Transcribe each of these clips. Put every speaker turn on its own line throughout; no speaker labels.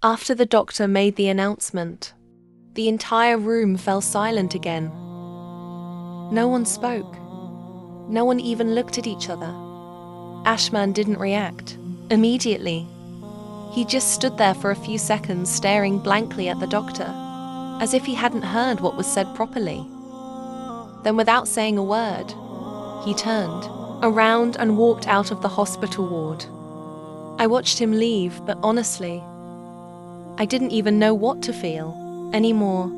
After the doctor made the announcement, the entire room fell silent again. No one spoke. No one even looked at each other. Ashman didn't react immediately. He just stood there for a few seconds staring blankly at the doctor, as if he hadn't heard what was said properly. Then, without saying a word, he turned around and walked out of the hospital ward. I watched him leave, but honestly, I didn't even know what to feel anymore.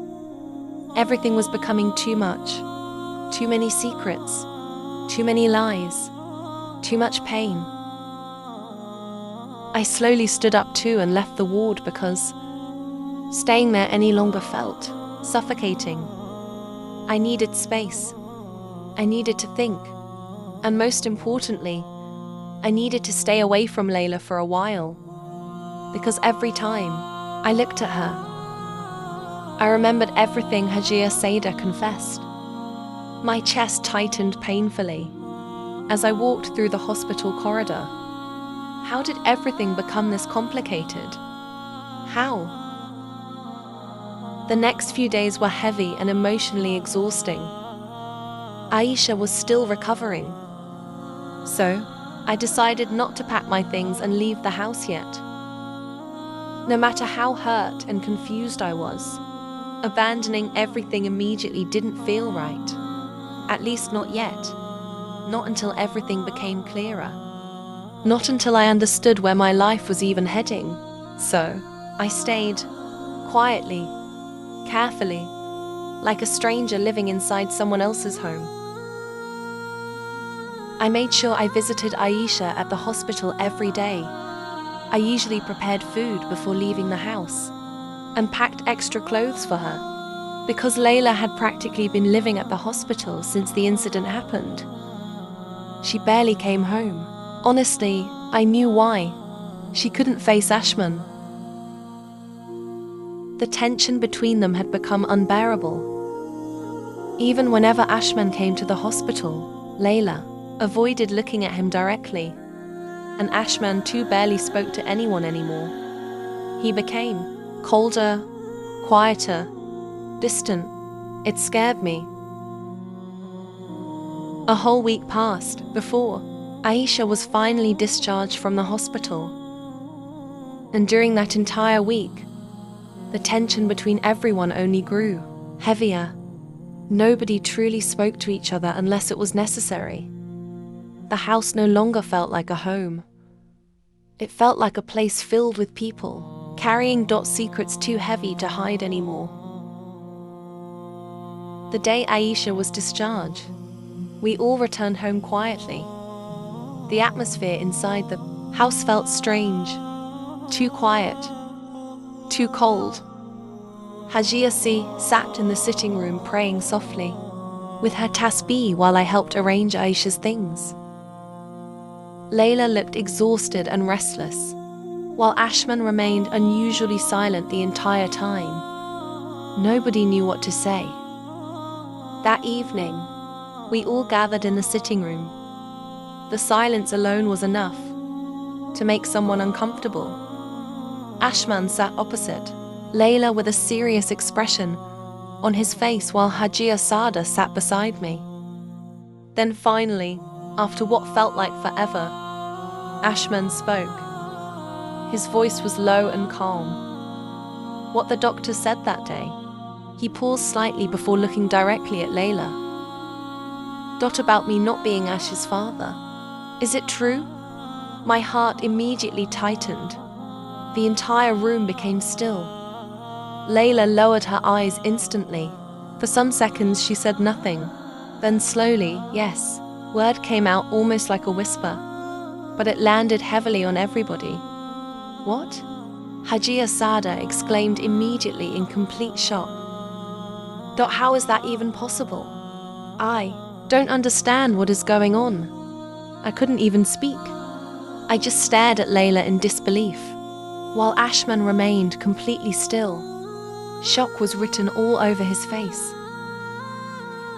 Everything was becoming too much. Too many secrets. Too many lies. Too much pain. I slowly stood up too and left the ward because staying there any longer felt suffocating. I needed space. I needed to think. And most importantly, I needed to stay away from Layla for a while. Because every time I looked at her, I remembered everything Hajia Seda confessed. My chest tightened painfully as I walked through the hospital corridor. How did everything become this complicated? How? The next few days were heavy and emotionally exhausting. Aisha was still recovering. So, I decided not to pack my things and leave the house yet. No matter how hurt and confused I was, abandoning everything immediately didn't feel right. At least not yet. Not until everything became clearer. Not until I understood where my life was even heading. So, I stayed, quietly, carefully, like a stranger living inside someone else's home. I made sure I visited Aisha at the hospital every day. I usually prepared food before leaving the house and packed extra clothes for her, because Layla had practically been living at the hospital since the incident happened. She barely came home. Honestly, I knew why. She couldn't face Ashman. The tension between them had become unbearable. Even whenever Ashman came to the hospital, Layla avoided looking at him directly, and Ashman too barely spoke to anyone anymore. He became colder, quieter, distant. It scared me. A whole week passed before Aisha was finally discharged from the hospital. And during that entire week, the tension between everyone only grew heavier. Nobody truly spoke to each other unless it was necessary. The house no longer felt like a home. It felt like a place filled with people, carrying secrets too heavy to hide anymore. The day Aisha was discharged, we all returned home quietly. The atmosphere inside the house felt strange, too quiet, too cold. Hajia sat in the sitting room praying softly, with her tasbih while I helped arrange Aisha's things. Layla looked exhausted and restless, while Ashman remained unusually silent the entire time. Nobody knew what to say. That evening, we all gathered in the sitting room. The silence alone was enough to make someone uncomfortable. Ashman sat opposite, Layla with a serious expression on his face while Hajia Sada sat beside me. Then finally, after what felt like forever, Ashman spoke. His voice was low and calm. What the doctor said that day. He paused slightly before looking directly at Layla. About me not being Ash's father. Is it true? My heart immediately tightened. The entire room became still. Layla lowered her eyes instantly. For some seconds she said nothing. Then slowly, yes, word came out almost like a whisper. But it landed heavily on everybody. What? Hajia Sada exclaimed immediately in complete shock. How is that even possible? I don't understand what is going on. I couldn't even speak. I just stared at Layla in disbelief, while Ashman remained completely still. Shock was written all over his face.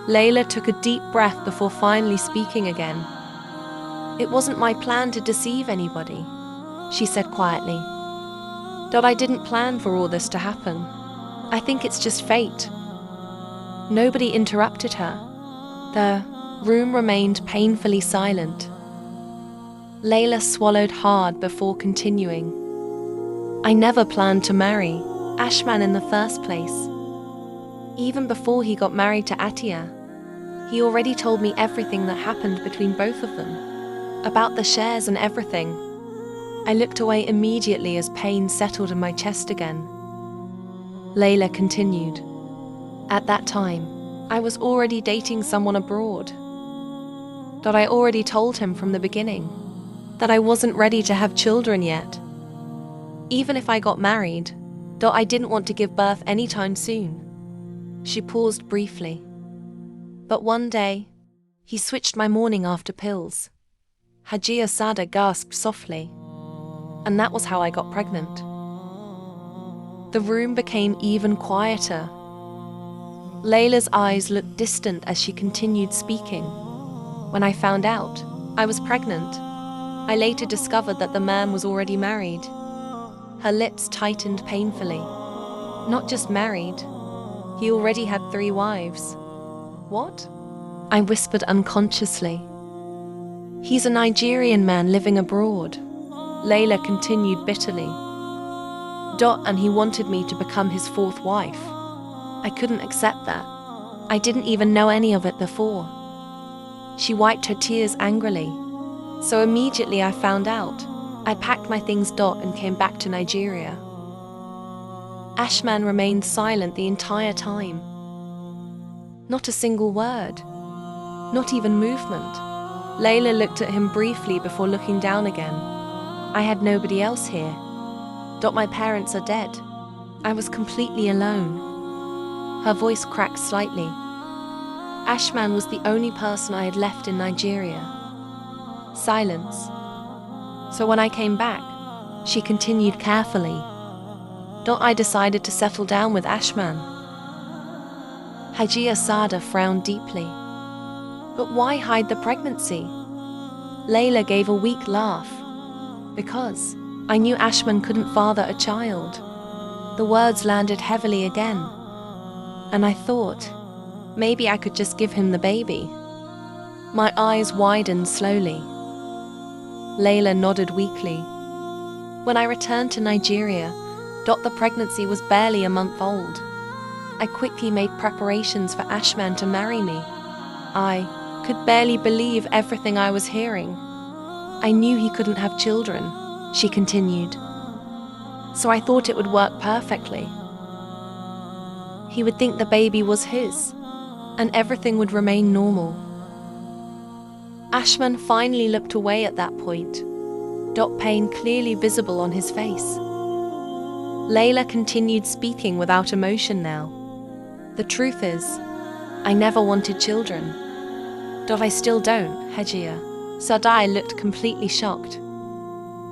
Layla took a deep breath before finally speaking again. It wasn't my plan to deceive anybody, she said quietly. I didn't plan for all this to happen. I think it's just fate. Nobody interrupted her. The room remained painfully silent. Layla swallowed hard before continuing. I never planned to marry Ashman in the first place. Even before he got married to Atiya, he already told me everything that happened between both of them, about the shares and everything. I looked away immediately as pain settled in my chest again. Layla continued. At that time, I was already dating someone abroad. I already told him from the beginning that I wasn't ready to have children yet. Even if I got married, I didn't want to give birth anytime soon. She paused briefly. But one day, he switched my morning after pills. Hajia Sada gasped softly. And that was how I got pregnant. The room became even quieter. Layla's eyes looked distant as she continued speaking. When I found out I was pregnant, I later discovered that the man was already married. Her lips tightened painfully. Not just married, he already had 3 wives. What? I whispered unconsciously. He's a Nigerian man living abroad, Layla continued bitterly. And he wanted me to become his 4th wife. I couldn't accept that. I didn't even know any of it before. She wiped her tears angrily. So immediately I found out, I packed my things and came back to Nigeria. Ashman remained silent the entire time. Not a single word. Not even movement. Layla looked at him briefly before looking down again. I had nobody else here. My parents are dead. I was completely alone. Her voice cracked slightly. Ashman was the only person I had left in Nigeria. Silence. So when I came back, she continued carefully. I decided to settle down with Ashman. Hajia Sada frowned deeply. But why hide the pregnancy? Layla gave a weak laugh. Because I knew Ashman couldn't father a child. The words landed heavily again. And I thought, maybe I could just give him the baby. My eyes widened slowly. Layla nodded weakly. When I returned to Nigeria, the pregnancy was barely a month old. I quickly made preparations for Ashman to marry me. I could barely believe everything I was hearing. I knew he couldn't have children, she continued. So I thought it would work perfectly. He would think the baby was his, and everything would remain normal. Ashman finally looked away at that point, pain clearly visible on his face. Layla continued speaking without emotion now. The truth is, I never wanted children. I still don't, Hajia. Sadai looked completely shocked.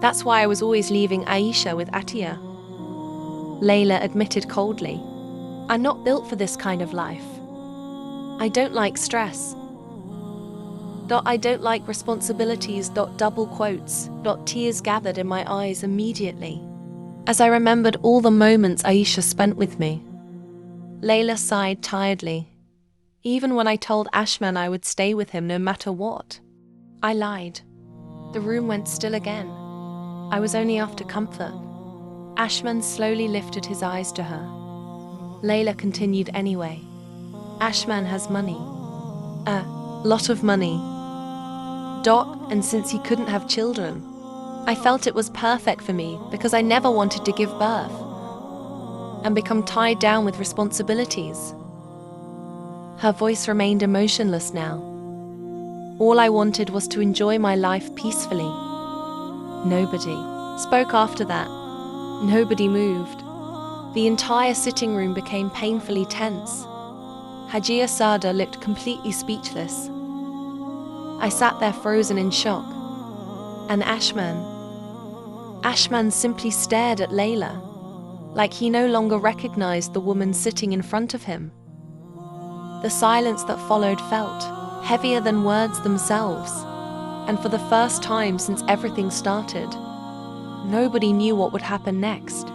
That's why I was always leaving Aisha with Atiya. Layla admitted coldly. I'm not built for this kind of life. I don't like stress. I don't like responsibilities. Double quotes. Tears gathered in my eyes immediately, as I remembered all the moments Aisha spent with me. Layla sighed tiredly. Even when I told Ashman I would stay with him no matter what, I lied. The room went still again. I was only after comfort. Ashman slowly lifted his eyes to her. Layla continued anyway. Ashman has money. A lot of money. And since he couldn't have children, I felt it was perfect for me because I never wanted to give birth and become tied down with responsibilities. Her voice remained emotionless now. All I wanted was to enjoy my life peacefully. Nobody spoke after that. Nobody moved. The entire sitting room became painfully tense. Hajia Sada looked completely speechless. I sat there frozen in shock. And Ashman simply stared at Layla, like he no longer recognized the woman sitting in front of him. The silence that followed felt heavier than words themselves, and for the first time since everything started, nobody knew what would happen next.